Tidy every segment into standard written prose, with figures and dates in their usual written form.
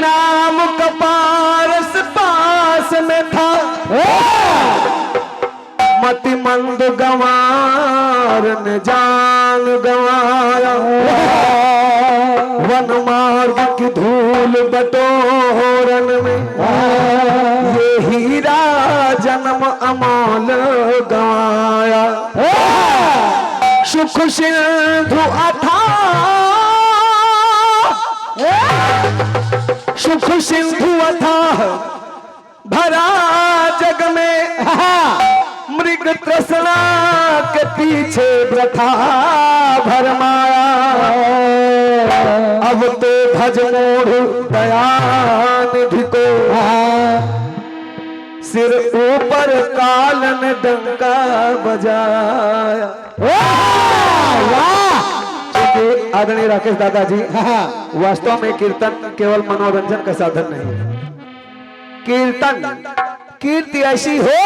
नाम का पारस पास में था, मति मंद गंवार ने जान गंवाया। वन मार्ग की धूल बटोरन में ये हीरा जन्म अमोल गंवाया। सुख सिंधु अथा, सुख सिंधु अथा भरा जग में, मृग तृष्णा के पीछे वृथा भरमाया। अब तो भज मोढ़ दयानिधि को, सिर ऊपर कालन डंका बजाया। क्योंकि आदरणीय राकेश दादाजी, वास्तव में कीर्तन केवल मनोरंजन का साधन नहीं, कीर्तन कीर्ति ऐसी हो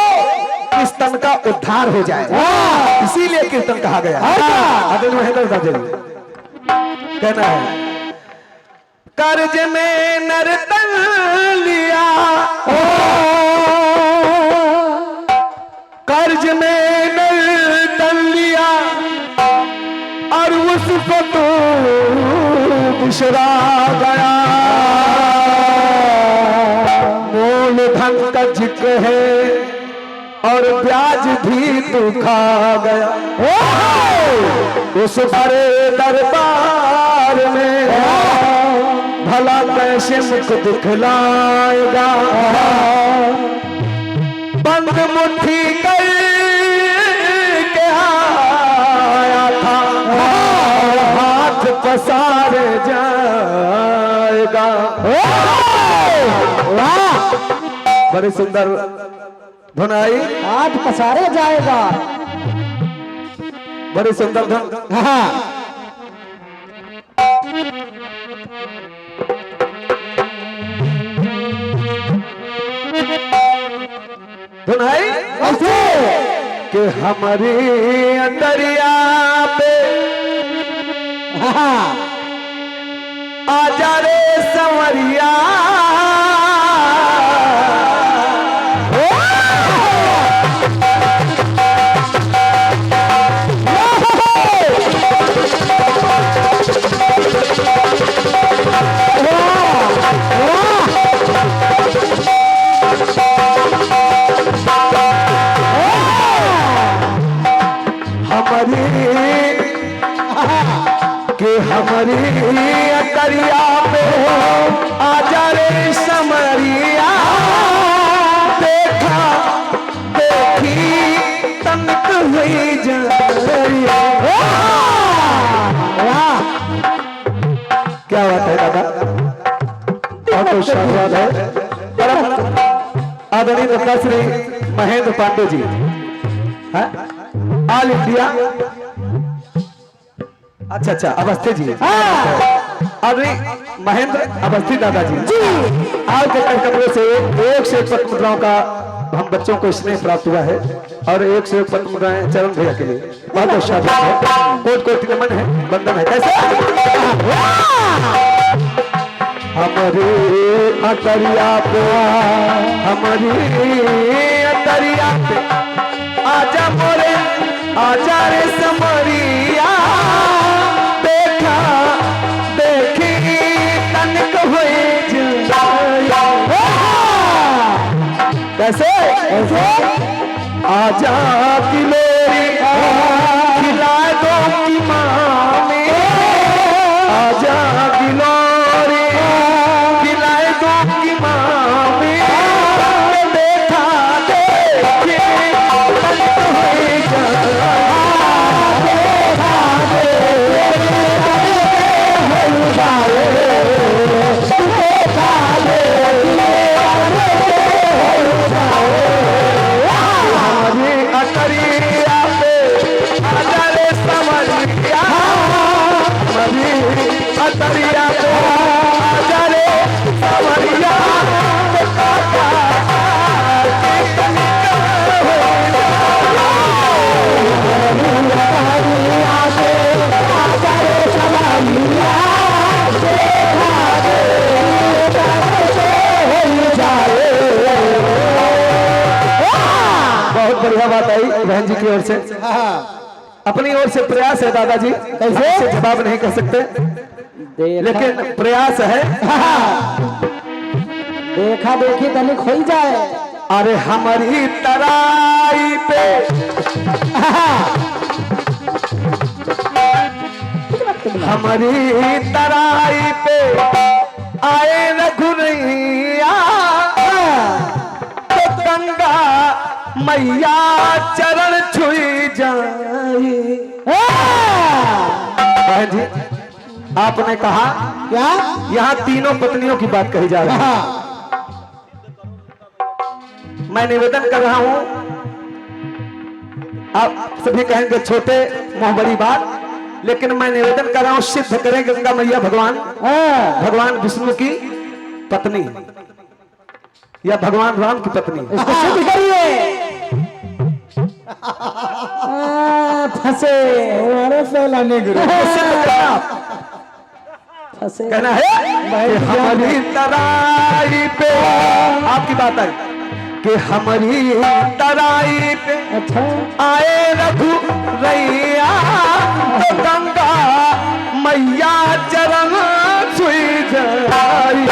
कि स्तन का उद्धार हो जाए, इसीलिए कीर्तन कहा गया। आदरणीय महेंद्र दादाजी कहना है, कर्ज में नर्तन लिया, कर्ज में नर्तन लिया और उसको तो बिसरा गया। मूल धन का जिक्र है और ब्याज भी तू खा गया। उस बड़े दरबार में भला कैसे मुख दिखलाएगा। बंद मुट्ठी कर के आया था, हाथ पसार जाएगा। बड़ी सुंदर धुन आई, हाथ पसारे जाएगा। बड़ी सुंदर धुन। धुन आई कि हमारी अंतरिया पे आजा रे संवरिया। हमारी अंतरिया पे आजा रे समरिया। देखा देखी तनिक हुई जरिया। क्या बात है दादा, बहुत शानदार है। आदरणीय दादा श्री महेंद्र पांडे जी, ऑल इंडिया, अच्छा अवस्थी जी, अरे महेंद्र अवस्थी दादाजी आज के कार्यक्रम से 1 से 1 पद्म मुद्राओं का हम बच्चों को स्नेह प्राप्त हुआ है और 1 से 1 पद्म मुद्राएं चरण भैया के लिए बहुत शानदार है। कोट कोट नमन है, वंदन है। कैसे हमारी अतरिया पे, हमारी अतरिया पे आजा मोरे, आजा रे समरिया। कैसे आजा किलोरी खिला दो की मामी, आजा किलोरी खिला दो की मामी। देखा देखी हमारी अतरी की ओर से अपनी ओर से प्रयास है दादाजी, कैसे जवाब नहीं कर सकते लेकिन प्रयास है। देखा देखी तनिक हो जाए। अरे हमारी तराई पे हमारी तराई पे आए रघुनैया तो गंगा मैया चरण छुई जाए। बहन जी आपने कहा क्या यहाँ तीनों पत्नियों की बात कही जा रही है। मैं निवेदन कर रहा हूं, आप सभी कहेंगे छोटे मोह बड़ी बात, लेकिन मैं निवेदन कर रहा हूं सिद्ध करें गंगा मैया भगवान विष्णु की पत्नी या भगवान राम की पत्नी। इसको सिद्ध करिए। फंसे अरे फैलाने गुरु फंसे कहना है हमारी तराई पे आपकी बात आई कि हमारी तराई पे अच्छा आए रघुनैया तो गंगा मैया चरण छुई जाई।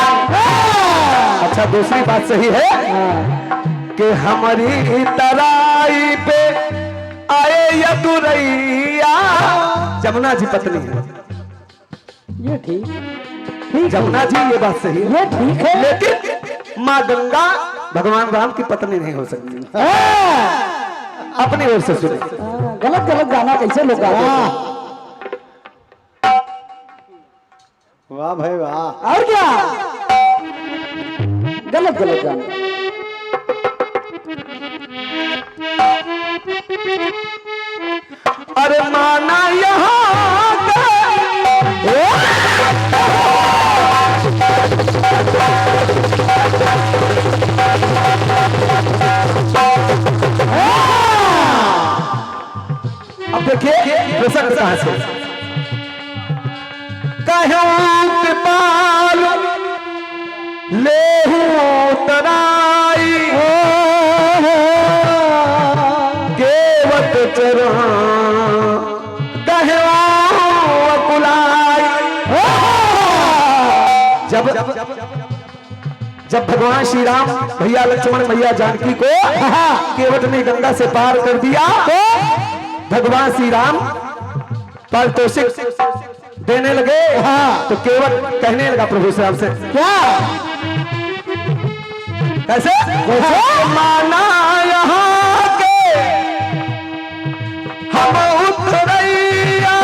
अच्छा दूसरी बात सही है कि हमारी तराई पे आए यदुरैया जमुना जी पत्नी है। ये ठीक जमुना जी ये बात सही है, ये ठीक है लेकिन माँ गंगा भगवान राम की पत्नी नहीं हो सकती। अपनी ओर से सुने। गलत गलत गाना कैसे लोग गाते हैं? वाह भाई वाह। और क्या गलत गलत गाना। अरे माना यहाँ अब देखिए प्रसंग कहां से कहूं कृपाल ले तराई केवट चरण जब भगवान श्री राम भैया लक्ष्मण मैया जानकी को केवट ने गंगा से पार कर दिया तो भगवान श्री राम पारितोषिक देने लगे। तो केवट कहने लगा प्रभु श्री राम से क्या कैसे माना यहाँ के हम उतरैया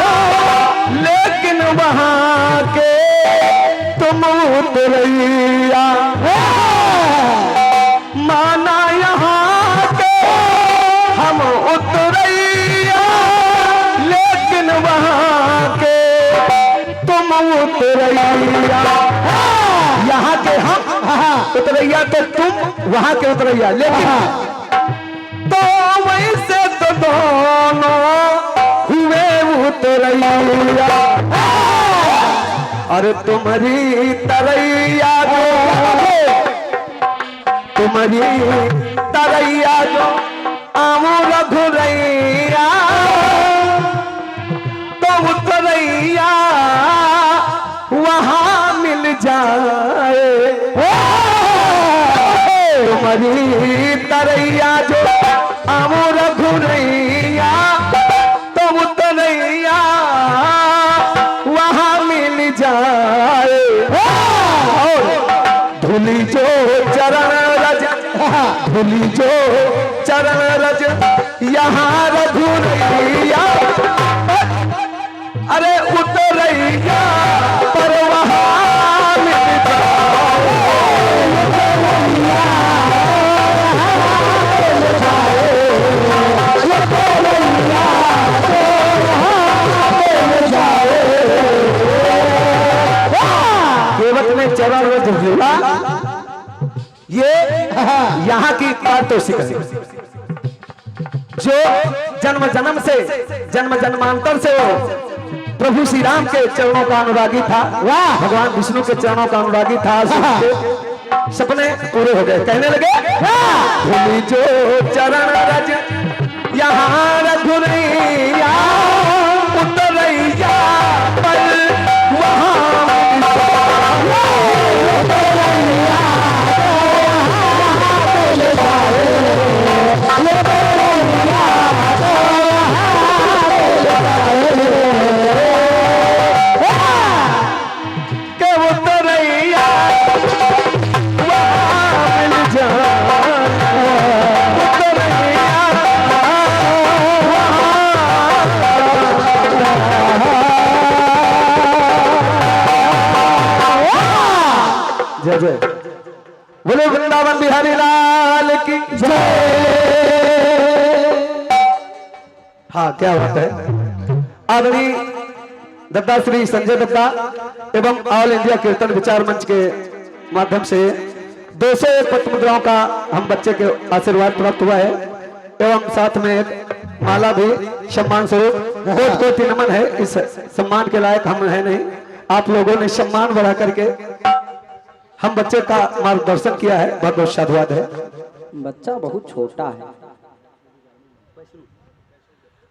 लेकिन वहां के तुम उतरैया। माना यहाँ के हम उतरैया लेकिन वहां के तुम उतरैया। यहाँ के हम उतरैया तो तुम वहां के उतरैया, लेकिन तो वैसे तो दोनों हुए उतरैया। अरे तुम्हारी तरैया जो तुम्हारी तरैया जो आमू रघुरैया तो उतरैया वहां मिल जाए। तुम्हारी तरैया जो आमू रघुरैया तो उतरैया वहां मिल जाए। धुली जो चरण रज धुली जो चरण रज यहाँ रघुरैया अरे उतरैया पर वहां मिल केवट में चरण रज हुआ। ये यहाँ की पारितोषिक है जो जन्म जन्म से जन्म जन्मांतर से वो प्रभु श्री राम के चरणों का अनुरागी था। वाह भगवान विष्णु के चरणों का अनुरागी था। सपने पूरे हो गए। कहने लगे भूमि जो चरण रज यहाँ रघुरैया उतरैया पर के उतरैया वहाँ मिल जय जय बोले वृंदावन बिहारी लाल की जय। हाँ क्या बात है। आदरणीय दत्ता श्री संजय दत्ता एवं ऑल इंडिया कीर्तन विचार मंच के माध्यम से 201 पत्र मुद्राओं का हम बच्चे के आशीर्वाद प्राप्त हुआ है एवं साथ में एक माला भी सम्मान स्वरूप कोटि कोटि नमन है। इस सम्मान के लायक हम है नहीं, आप लोगों ने सम्मान बढ़ा करके हम बच्चे का मार्गदर्शन किया है, बहुत बहुत साधुवाद है। बच्चा बहुत छोटा है।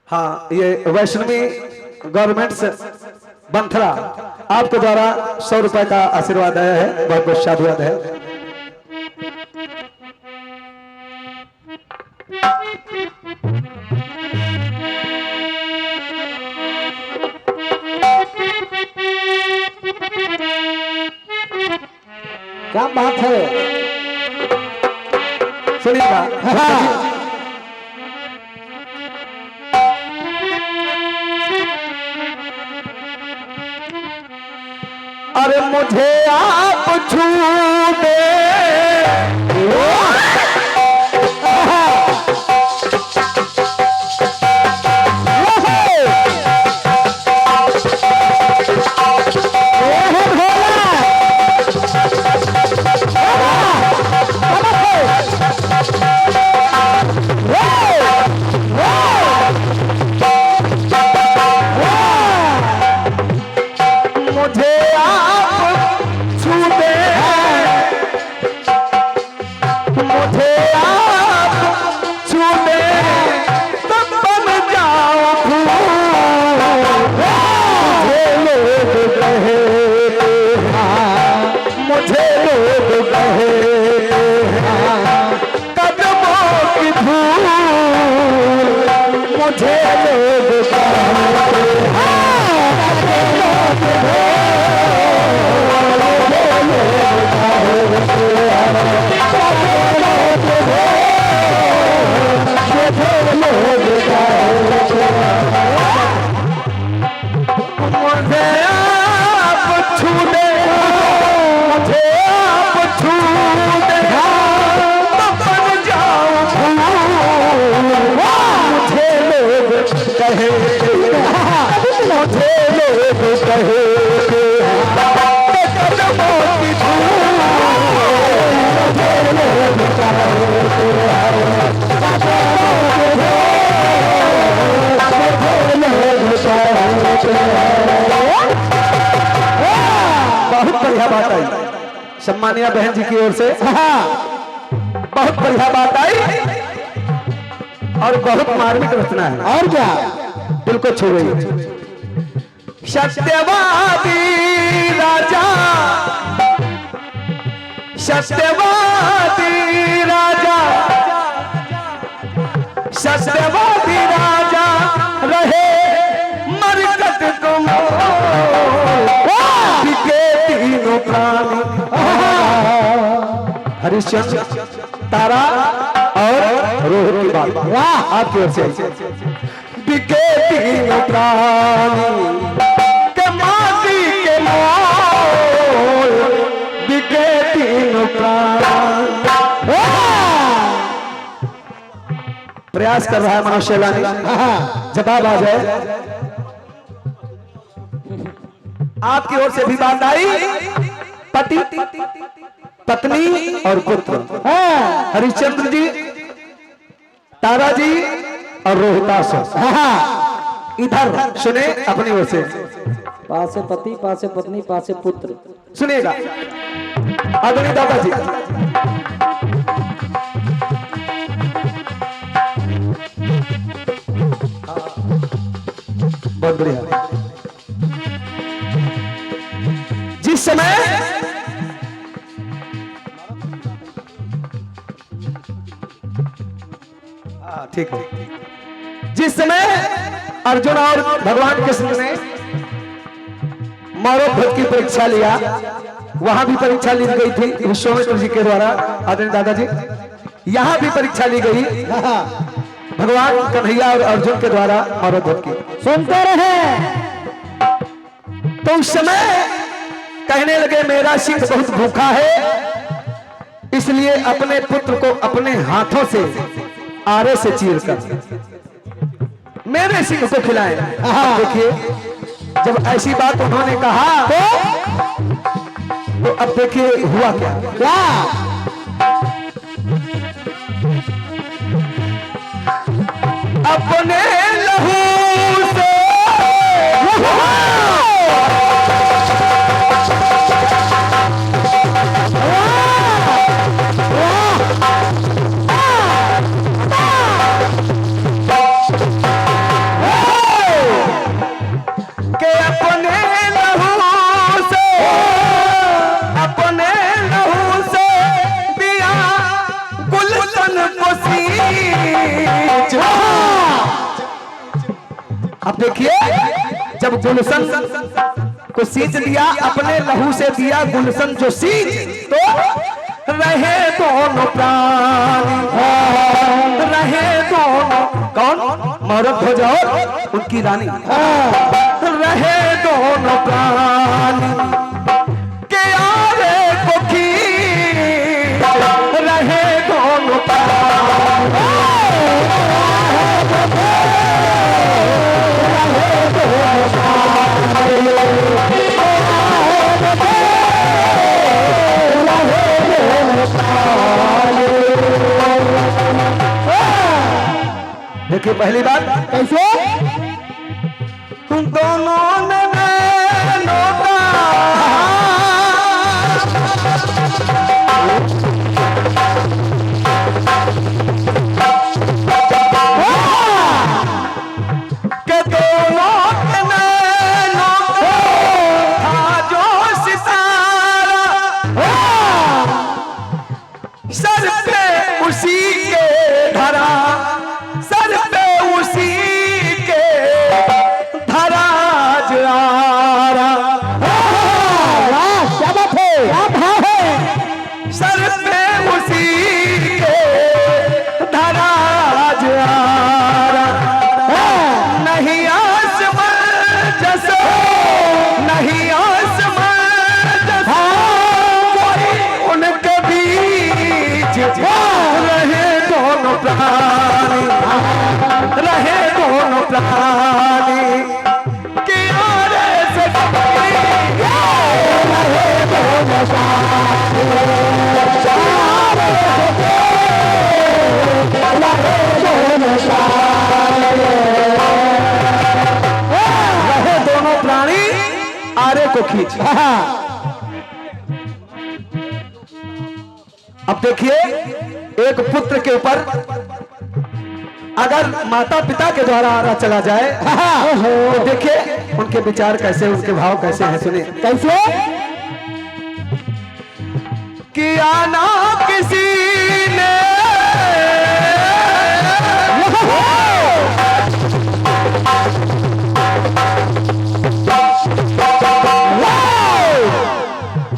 हाँ ये वैष्णवी गवर्नमेंट बंथरा आपके द्वारा 100 रुपए का आशीर्वाद आया है, बहुत बहुत साधुवाद है। क्या बात है। सुनिएगा। अरे मुझे आप छू दे सम्मानिया बहन जी की ओर से बहुत बढ़िया बात आई और बहुत मार्मिक रचना है। और क्या दिल को छू गई। सत्यवादी राजा, सत्यवादी राजा, सत्यवादी राजा रहे मरकत तुम बिके तीनों प्राणी। हरिश्चंद्र, तारा और रोहित की बात वाह आपकी ओर से। बिके तीनों प्राणी के माटी के मोल, बिके तीनों प्राणी। प्रयास कर रहा है मनुष्य लाने, जवाब आ जाए। आपकी ओर से भी बात आई। पति, पत्नी और पुत्र, हरिश्चंद्र जी, तारा जी और रोहितास। इधर सुने अपनी ओर से। पासे पति, पासे पत्नी, पासे पुत्र। सुनिएगा आदरणीय दादाजी। बहुत बढ़िया। जिस समय ठीक है, जिस समय अर्जुन और भगवान कृष्ण ने मौरव की परीक्षा लिया, वहां भी परीक्षा ली गई थी विश्वामित्र जी के द्वारा आदरणीय दादाजी, यहां भी परीक्षा ली गई भगवान कन्हैया और अर्जुन के द्वारा मौरव की। सुनते रहे। तो उस समय कहने लगे मेरा सिंह बहुत भूखा है, इसलिए अपने पुत्र को अपने हाथों से आरे से चीर कर मेरे सिंह को खिलाएं। देखिए जब ऐसी बात उन्होंने कहा तो अब देखिए हुआ क्या क्या। अपने लहू से अब देखिए जब गुलशन को सींच दिया, अपने लहू से दिया गुलशन जो सींच, तो रहे दोनों प्राणी, रहे दोनों कौन मौरव ध्वज और उनकी रानी, रहे दोनों प्राणी के आरे को खींच, रहे दोनों प्राणी। देखिए पहली बात कैसे तुम दोनों ने के दोनों था जो सितारा सर पे उसी के धरा, सर पे उसी के धरा जारा। क्या बात है, सर पे उसी के धरा जारा। नहीं आसमान जैसा, नहीं आसमान जैसा, उनके बीच रहे दोनों प्राणी, रहे दोनों प्राणी के आरे से रहे दोनों प्राणी, रहे दोनों प्राणी आरे को खींच। अब देखिए एक पुत्र के ऊपर अगर माता पिता के द्वारा आरा चला जाए तो देखिए उनके विचार कैसे, उनके भाव कैसे हैं, सुने कैसे। किया ना किसी ने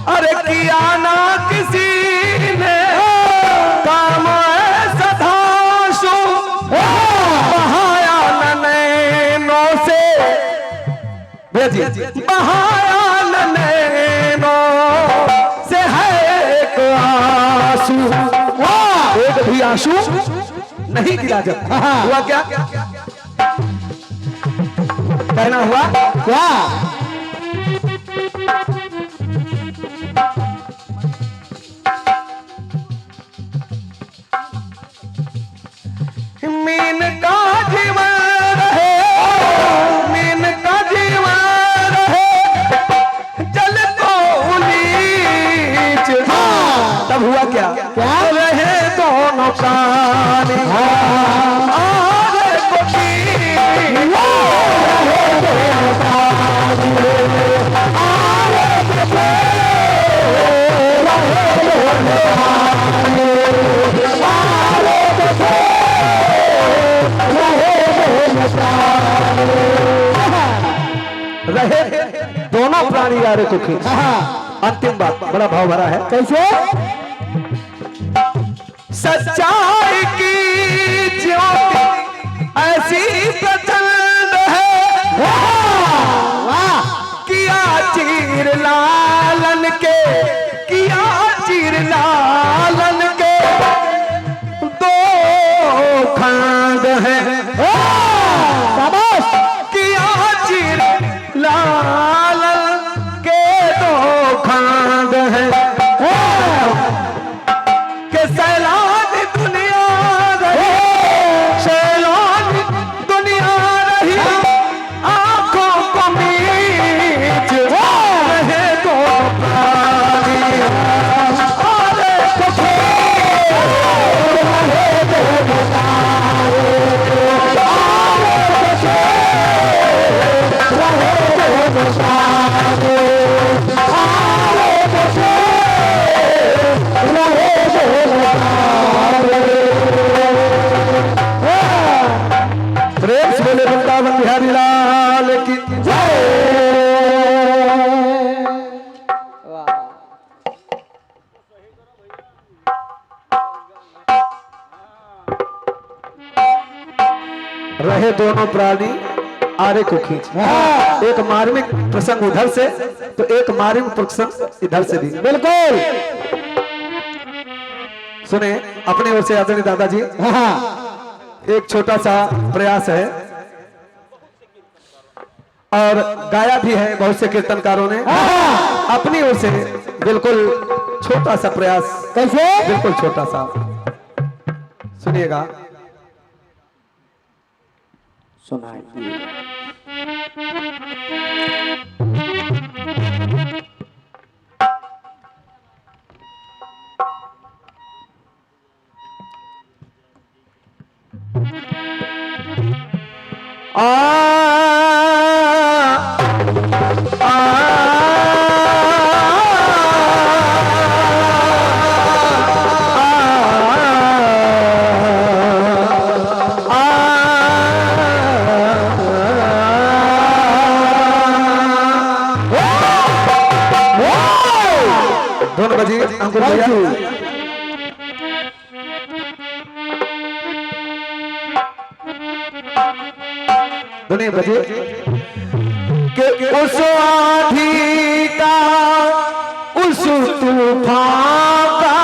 अरे किया ना किसी ने काम ऐसा धांसू, बहाया न नैनों से, बहाया न नैनों से है एक आंसू, एक भी आंसू नहीं गिरा। जब हुआ क्या कहना हुआ क्या, मीन का जीवन रहे, मीन का जीवन रहे, जल को नीच। तब हुआ क्या, क्या रहे दोनों प्राणी आरे को खींच, रहे दोनों प्राणी यारे को खींच। अंतिम बात बड़ा भाव भरा है। कैसे? सच्चाई की ज्योति ऐसी प्रचंड है, किया चीर लालन के, किया चीर लालन के दो खंड है। किया चीर लालन के दो खंड है, के सैलान दुनिया रही, सैलान दुनिया रही, आंखों को मीच रहे दो प्राणी, अरे कुछे रहे दो प्राणी, अरे कुछे रहे दो प्राणी, अरे कुछे प्रेम से बोले वृंदावन बिहारी लाल की जय। रहे दोनों प्राणी आरे को खींच। एक मार्मिक प्रसंग उधर से तो एक मार्मिक प्रसंग इधर से भी। बिल्कुल सुने अपने ओर से आदरणीय दादाजी, एक छोटा सा प्रयास है और गाया भी है बहुत से कीर्तनकारों ने। अपनी ओर से बिल्कुल छोटा सा प्रयास। कैसे? बिल्कुल छोटा सा सुनिएगा। सुनाइए। धुन बजी अंकुर भैया। धुनी बजी कि उस आंधी का, उस तूफान का,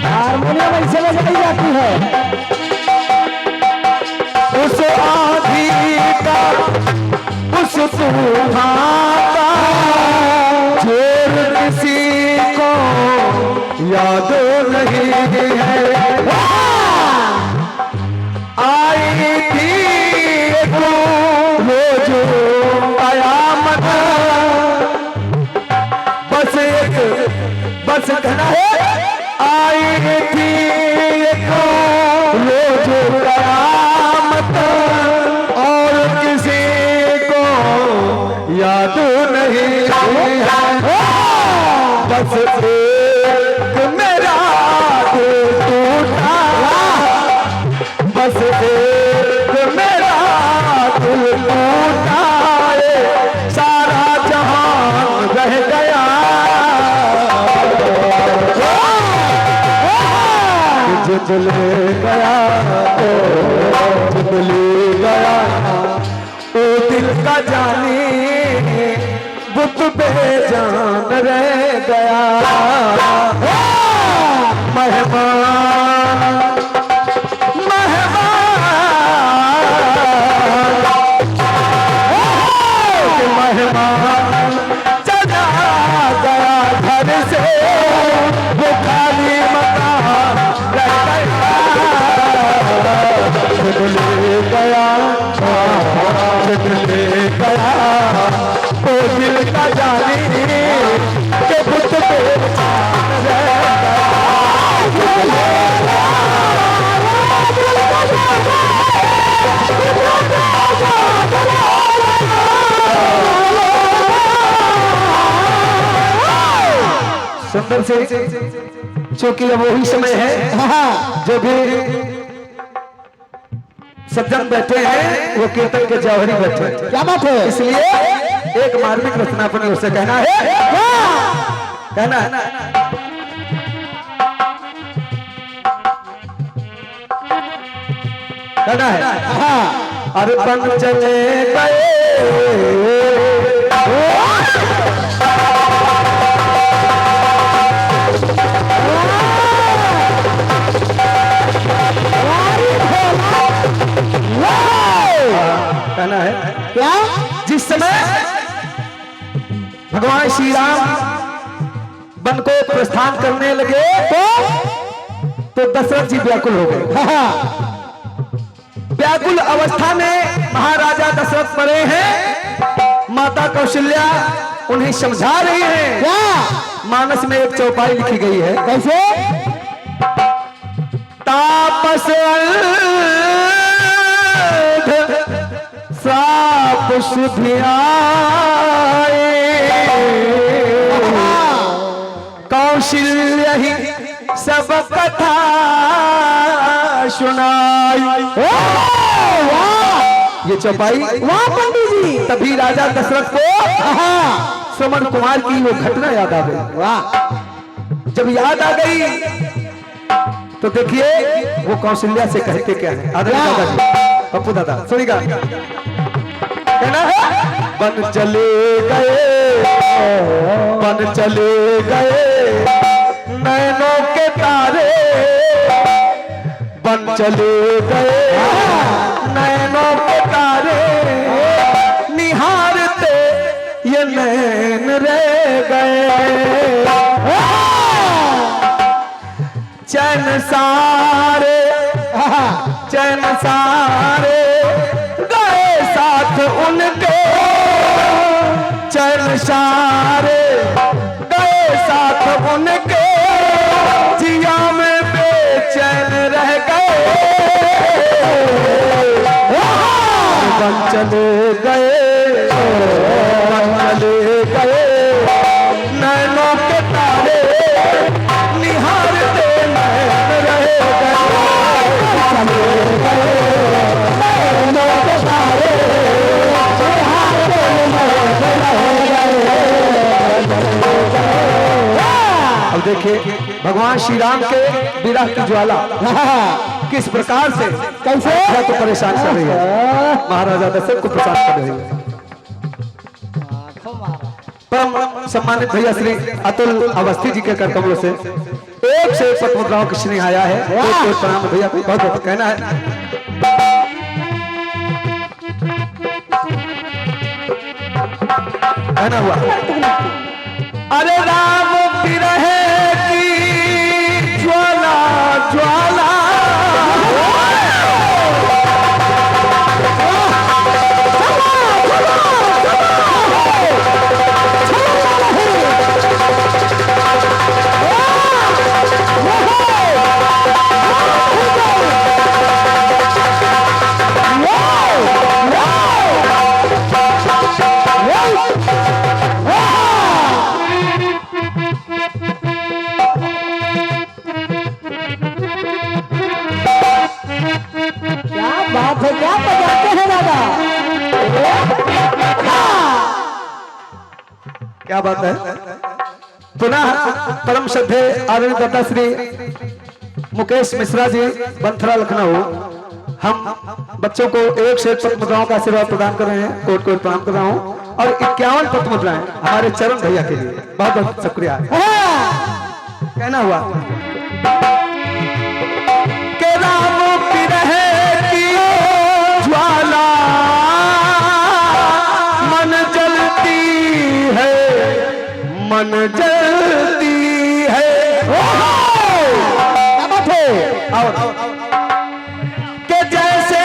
हारमोनियम ऐसे बजाई जाती है। उस आंधी का, उस तूफान का जोर किसी को याद नहीं है। आई थी वो जो कयामत, बस एक बस घना आई थी वो जो कयामत, और किसी को याद नहीं है। बस एक मेरा दिल टूटा, बस एक मेरा दिल टूटा, सारा जहान रह गया। जिद ले गया ओ जिद ले गया, ओ दिल का जानी बुत बेजान रह गया। मेहमान मेहमान मेहमान चला गया घर से, वो खाली मकान सुंदर से, क्योंकि अब वही समय है जो भी सज्जन बैठे हैं वो कीर्तन के जौहरी बैठे हैं। क्या बात है? इसलिए एक मार्मिक रचना अपने उससे कहना है, कहना है कहना है। अरे बन चले गए कहना है क्या? जिस समय भगवान श्री राम वन को प्रस्थान करने लगे तो दशरथ जी व्याकुल हो गए। व्याकुल अवस्था में महाराजा दशरथ पड़े हैं, माता कौशल्या उन्हें समझा रही है। क्या? मानस में एक चौपाई लिखी गई है, कैसे? तापस साप सुधियाए कौशल्य ही सब कथा सुनाई। ये चौपाई वाह पंडित जी। तभी राजा दशरथ को श्रवण कुमार की वो घटना याद आ गई। वाह। जब याद आ गई तो देखिए वो कौशल्या से कहते क्या है। आदरणीय दादाजी, पप्पू दादा सुनिएगा। कहना है बन चले गए, बन चले गए नैनों के तारे, बन चले गए नैनों के तारे, निहारते ये नैन रह गए। चैन सारे, चैन सारे गए साथ उनके, चैन सारे गए साथ उनके, जिया में बेचैन रह गए। बन चले गए, बन चले गए नैनों के तारे, निहारते नैन रह गए। अब देखिए भगवान श्री राम के विरह की ज्वाला किस प्रकार से कैसे को परेशान कर रही है, महाराजा दशरथ को परेशान कर रही है। परम सम्मानित भैया श्री अतुल अवस्थी जी के कर कमलों से एक से एक पद्म मुद्राओं की स्नेह आया है। कोट प्रणाम भैया को बहुत बहुत कहना है। कहना हुआ अरे राम विरह की ज्वाला ज्वाला, क्या बजाते हैं दादा? क्या बात है। पुनः परम श्रद्धे आदरणीय दादा श्री मुकेश मिश्रा जी बंथरा लखनऊ हम बच्चों को एक से एक पद्म मुद्राओं का आशीर्वाद प्रदान कर रहे हैं। कोट कोट प्रणाम कर रहा हूँ और 51 पद्म मुद्राएं हमारे चरण भैया के लिए बहुत बहुत शुक्रिया। कहना हुआ के राम विरह की ज्वाला मन जलती है, मन जलती है। और के जैसे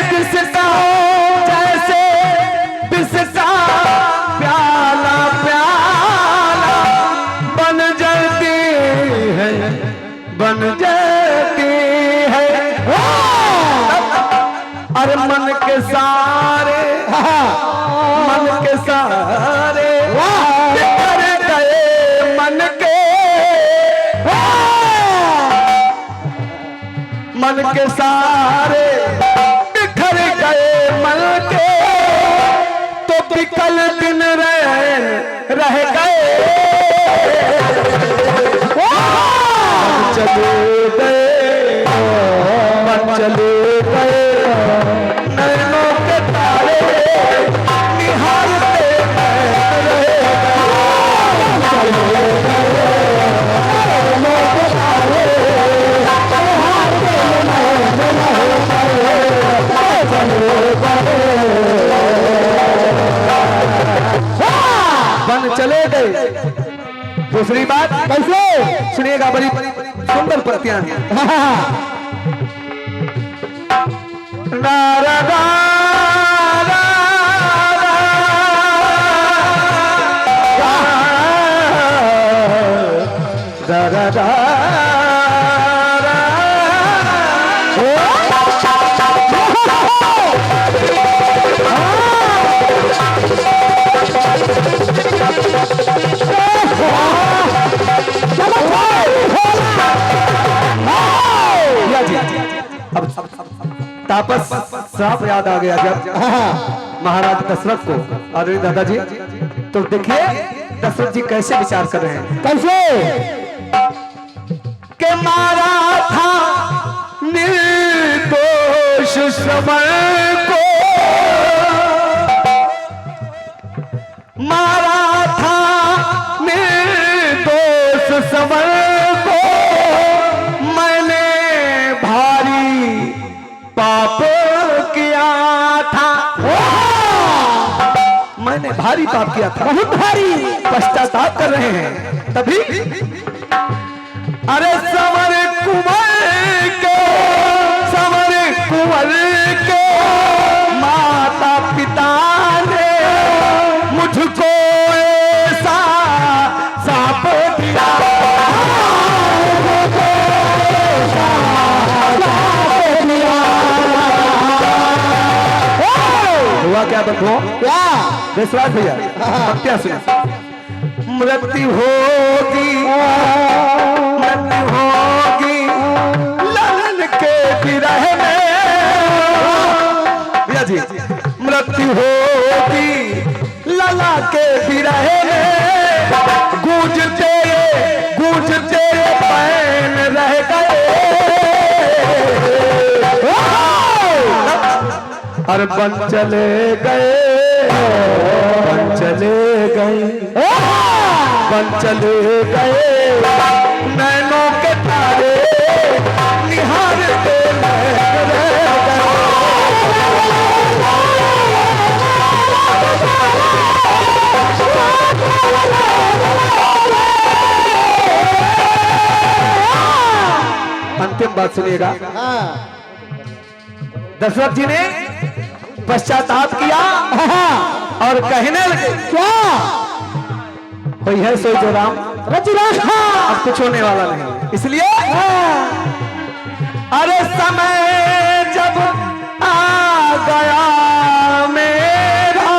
बिसका, जैसे बिसका प्याला प्याला बन जलती है, बन जलती है। अरे मन के सारे, मन के सारे बिखर गए, मन के मन के सारे बिखर गए मन के, तो बिकल दिन रह गए। चले गए चले गए नैनों के तारे निहारते रहे। बन चले गए। दूसरी बात कैसे? सुनिएगा, बड़ी सुंदर प्रतियां हैं। नारा तापस साफ याद आ गया जब महाराज दशरथ को आदरणीय दादाजी, तो देखिए दशरथ जी कैसे विचार कर रहे हैं। कैसे? के मारा था निर्दोष श्रवण को, मारा था निर्दोष श्रवण को, मैंने भारी पाप किया था। मैंने भारी पाप किया था, बहुत भारी। पश्चाताप कर रहे हैं। तभी अरे संवर कुंवर के माता पिता ने मुझको ऐसा साप दिया। हुआ क्या बंधुओं? क्या? विश्वास भैया क्या सुना? मृत्यु होगी लालन के विरह में, भैया जी मृत्यु होगी लाला के विरह में, गूंजते पैन रह गए। और बन चले गए नैनों के तारे निहारते अंतिम बात सुनिएगा। दशरथ जी ने पश्चाताप किया और कहने लगे, क्या? कोई है सोई जो राम रचि रखा, अब कुछ होने वाला नहीं। इसलिए अरे समय जब आ गया मेरा,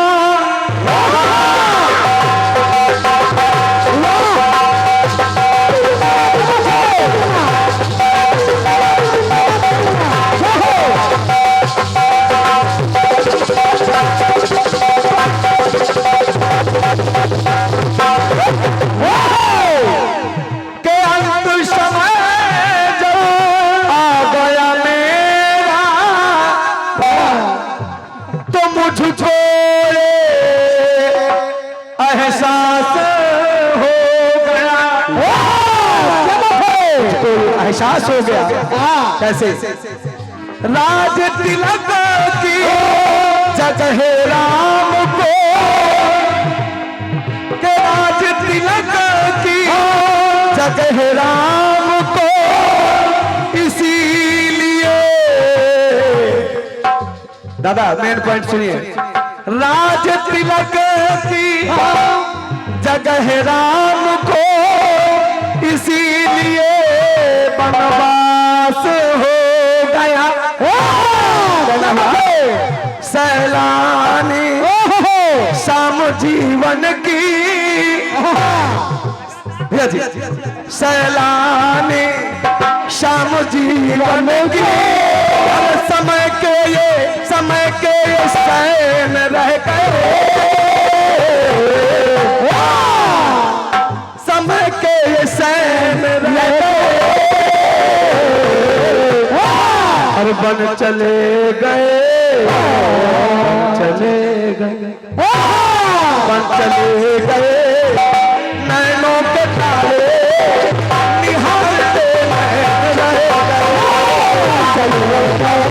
एहसास हो गया। कैसे? राज तिलक की जगह राम को, के राज तिलक की जगह राम को, इसीलिए दादा मेन पॉइंट सुनिए। राज तिलक की जगह राम को, इसीलिए वनवास हो गया। सैलानी शाम जीवन की, भैया जी सैलानी शाम जीवन की हर समय के ये सैन रह गए, समय के ये सैन रह गए, और बन चले गए, चले गए, बन चले गए नैनों के तारे निहारते नैन रह गए, चले गए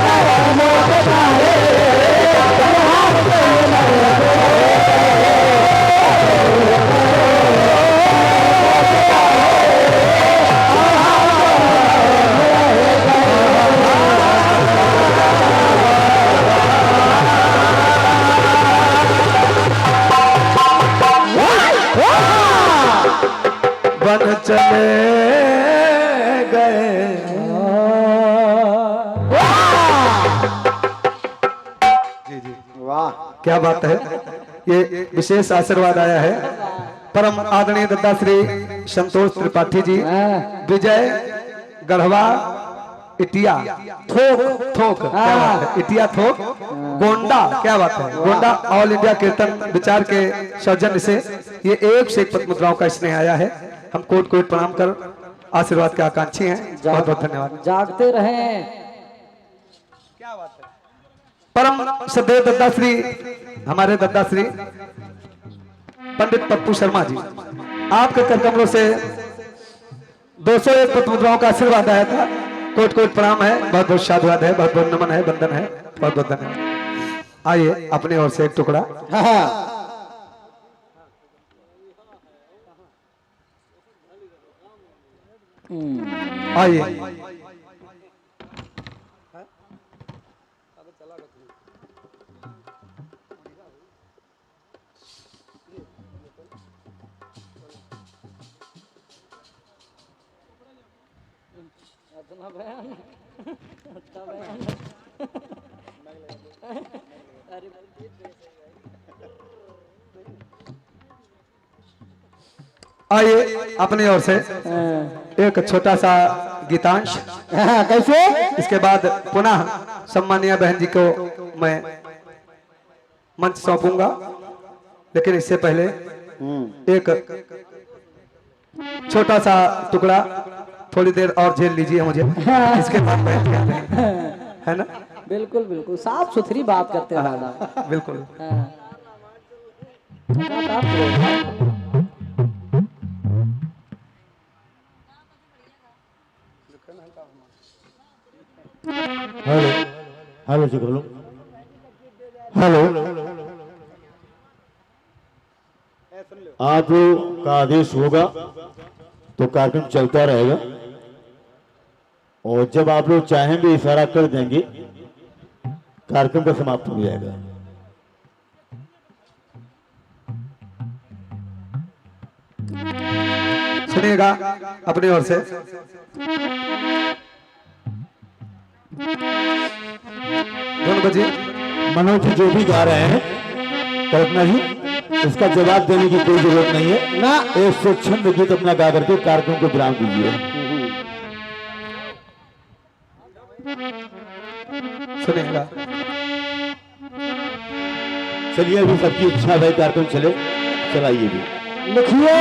नैनों के तारे निहारते नैन रह बन चले गए। जी जी वाह क्या बात है, ये विशेष आशीर्वाद आया है परम आदरणीय दत्ता श्री संतोष त्रिपाठी जी, विजय गढ़वा इटिया थोक थोक, क्या बात है, इटिया थोक गोंडा, क्या बात है, गोंडा ऑल इंडिया कीर्तन विचार के सौजन्य से ये एक से एक पद मुद्राओं का स्नेह आया है। हम कोट कोट प्रणाम कर आशीर्वाद के आकांक्षी हैं, बहुत बहुत धन्यवाद। जागते रहें। परम सदैव दत्ता श्री, हमारे दत्ता श्री पंडित पप्पू शर्मा जी, आपके कर कमलों से 201 पद मुद्राओं का आशीर्वाद आया था, कोट कोट प्रणाम है, बहुत बहुत साधुवाद है, बहुत बहुत नमन है, वंदन है, बहुत बहुत धन्यवाद। आइए अपने ओर से एक टुकड़ा। आइए आइए अपनी ओर से एक छोटा सा गीतांश। कैसे? इसके बाद पुनः सम्मानीय बहन जी को मैं मंच सौंपूंगा, लेकिन इससे पहले एक छोटा सा टुकड़ा थोड़ी देर और झेल लीजिए मुझे, इसके बाद बैठ जाते हैं, है ना? बिल्कुल बिल्कुल साफ सुथरी बात करते हैं दादा। बिल्कुल। हेलो हेलो जी बोलो। हेलो, आप का आदेश होगा तो कार्यक्रम चलता रहेगा, और जब आप लोग चाहेंगे इशारा कर देंगे कार्यक्रम का समाप्त हो जाएगा। सुनिएगा अपनी ओर से। धुन बजी। मनोज जी जो भी गा रहे हैं कल्पना जी, इसका जवाब देने की कोई जरूरत नहीं है ना, एक स्वच्छंद गीत अपना गा करके कार्यक्रम को विराम दीजिए। सुनिएगा। चलिए अभी सबकी इच्छा है कार्यक्रम चले, चलाइए भी। लिखिए।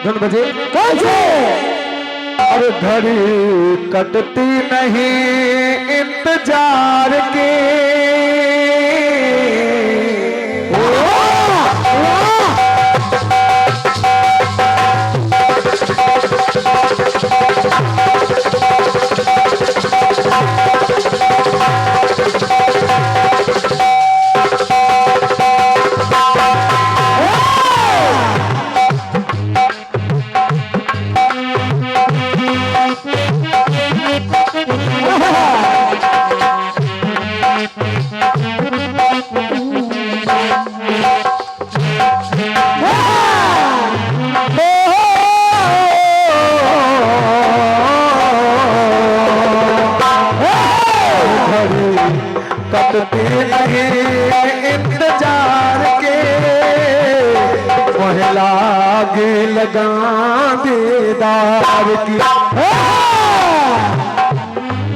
धुन बजे। कैसे? अब घड़ी कटती नहीं इंतजार के, आगे लगा दीदार की,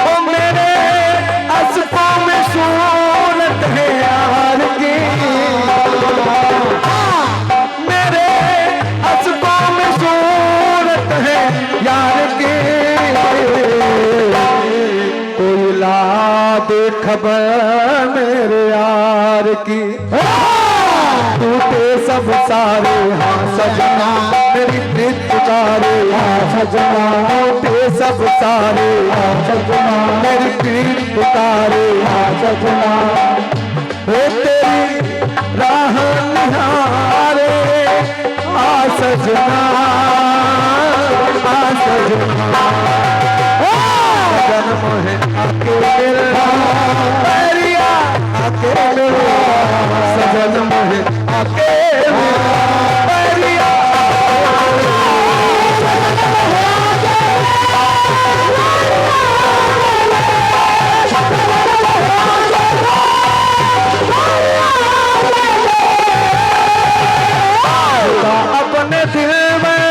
ओ मेरे अस्कों में सूरत है यार की, मेरे अस्कों में सूरत है यार की, कोई ला दे खबर मेरे यार की, टूटे सब सारे हाँ सजना मेरी प्रीत पुकारे हाँ सजना, टूटे सब सारे हाँ सजना मेरी प्रीत पुकारे हाँ सजना, हो तेरी राह निहारे हाँ सजना, हाँ सजना, जन्म है अकेले परिया अकेले, सजन्म है अकेले परिया, अपने दिल में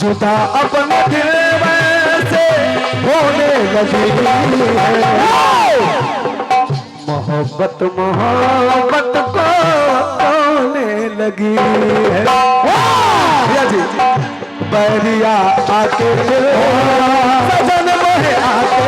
जुदा अपने दिल में से होने लगी है, मोहब्बत मोहब्बत को होने लगी है, जी बैरिया आके सजन मोहे आके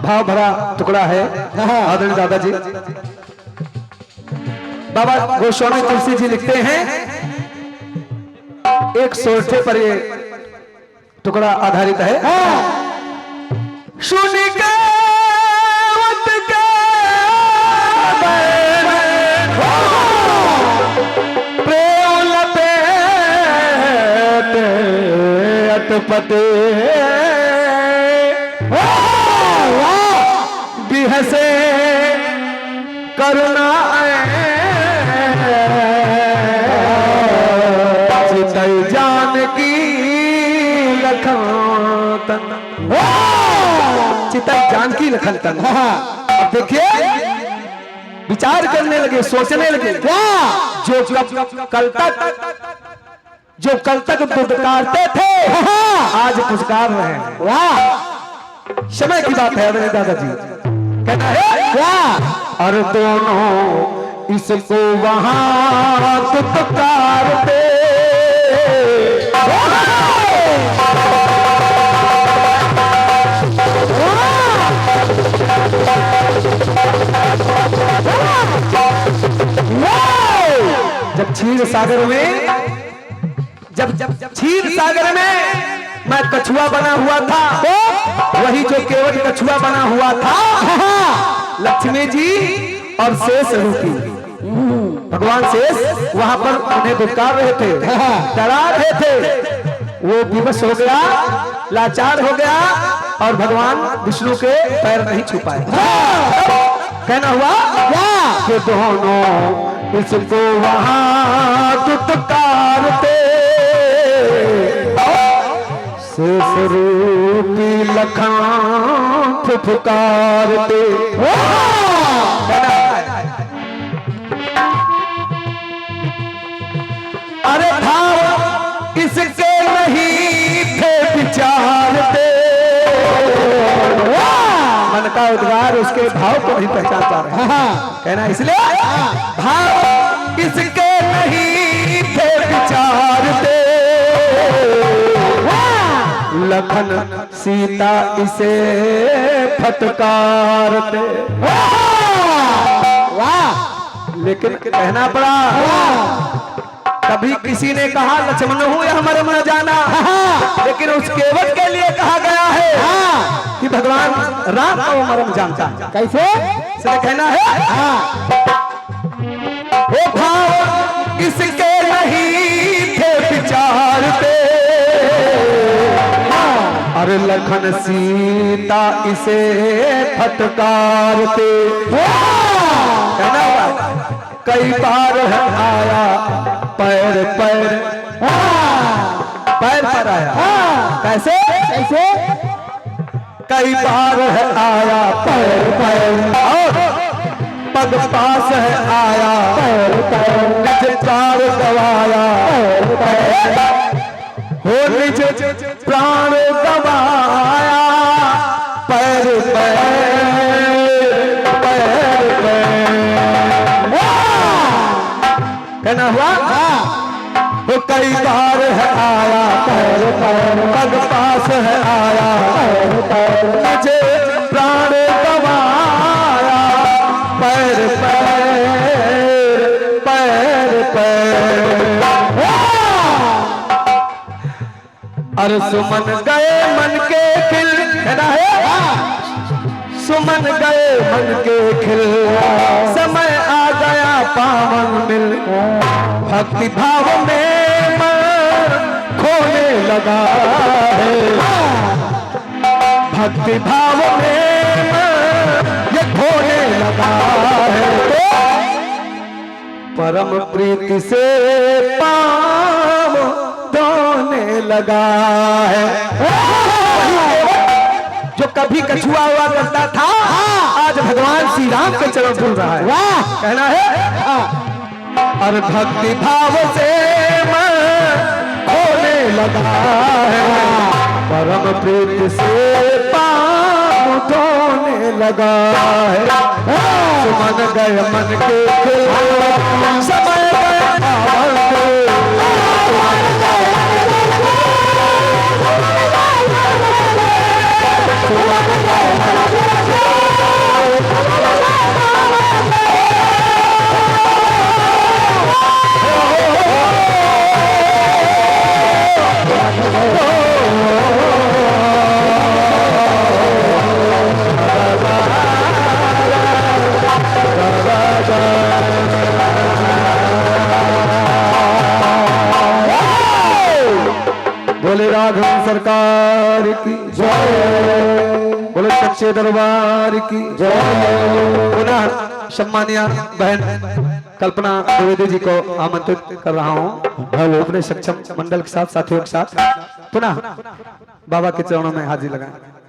भाव भरा टुकड़ा है आदरणीय दादाजी। बाबा गोस्वामी तुलसी जी लिखते हैं, एक सोरठे पर ये टुकड़ा आधारित है। सुन के प्रेम लपेट अटपटे बिहसे करुणा चितई जान की लखन तन, चितई जान की लखन तन। अब देखिए विचार करने लगे, सोचने लगे, जो कल तक दुदकारते थे आज पुचकार रहे हैं। वाह, समय की बात है मेरे दादाजी, कहना है क्या, और दोनों इसको वहां दुदकारते, जब क्षीर सागर में, जब क्षीर सागर में मैं कछुआ बना हुआ था, वही जो केवल कछुआ बना हुआ था लक्ष्मी जी और शेष रूपी भगवान शेष वहां पर उन्हें दुत्कार रहे थे, डरा रहे थे। वो विवश हो गया, लाचार हो गया और भगवान विष्णु के पैर नहीं छू पाए। कहना हुआ कि दोनों इसको वहां दुत्कारते, शेष रूपी लखन फुफकारते। अरे भाव इसके नहीं थे विचारते, मन का उद्गार उसके भाव को नहीं पहचान पा रहे। कहना इसलिए भाव इसके नहीं थे विचारते, लखन सीता इसे फटकारते। वाह, लेकिन कहना पड़ा, कभी किसी ने कहा लक्ष्मण हूं या मरम न जाना, लेकिन उस केवट के लिए कहा गया है कि भगवान राम को मरम जानता है। कैसे से कहना है, वो भाव इसके नहीं थे विचारते, अरे लखन सीता इसे फटकारते। कहना हुआ कई बार है आया पैर पैर पैर पर आया कैसे कैसे कई बार है आया पैर पैर और पग पास है आया पैर पैर निज प्राण गवाया पैर हो निज प्राण गवाया पैर पैर पैर पैर कहना हुआ वो कई बार है आया पैर पैर पग पास है आया पैर पैर मुझे प्राण गवाया पैर पैर पैर पैर अरे सुमन गए मन के खिल कहना है सुमन गए मन के खिल समय आ गया पावन मिल भक्ति भाव में मन खोने लगा है भक्ति भाव में मन ये खोने लगा है परम प्रीति से पाव धोने लगा है जो कभी कछुआ हुआ करता था आज भगवान श्री राम के चरण झूल रहा है वाह कहना है और भक्ति भाव से मन होने लगा है परम प्रीति से पाँव धोने लगा है सुमन गए मन के खिल समय गए पावन बोले राघव सरकार की जय बोले सच्चे दरबार की जय पुनः सम्मानिया बहन कल्पना द्विवेदी जी को आमंत्रित कर रहा हूँ अपने सक्षम मंडल के साथ साथियों के साथ पुनः बाबा के चरणों में हाजिर लगाएं।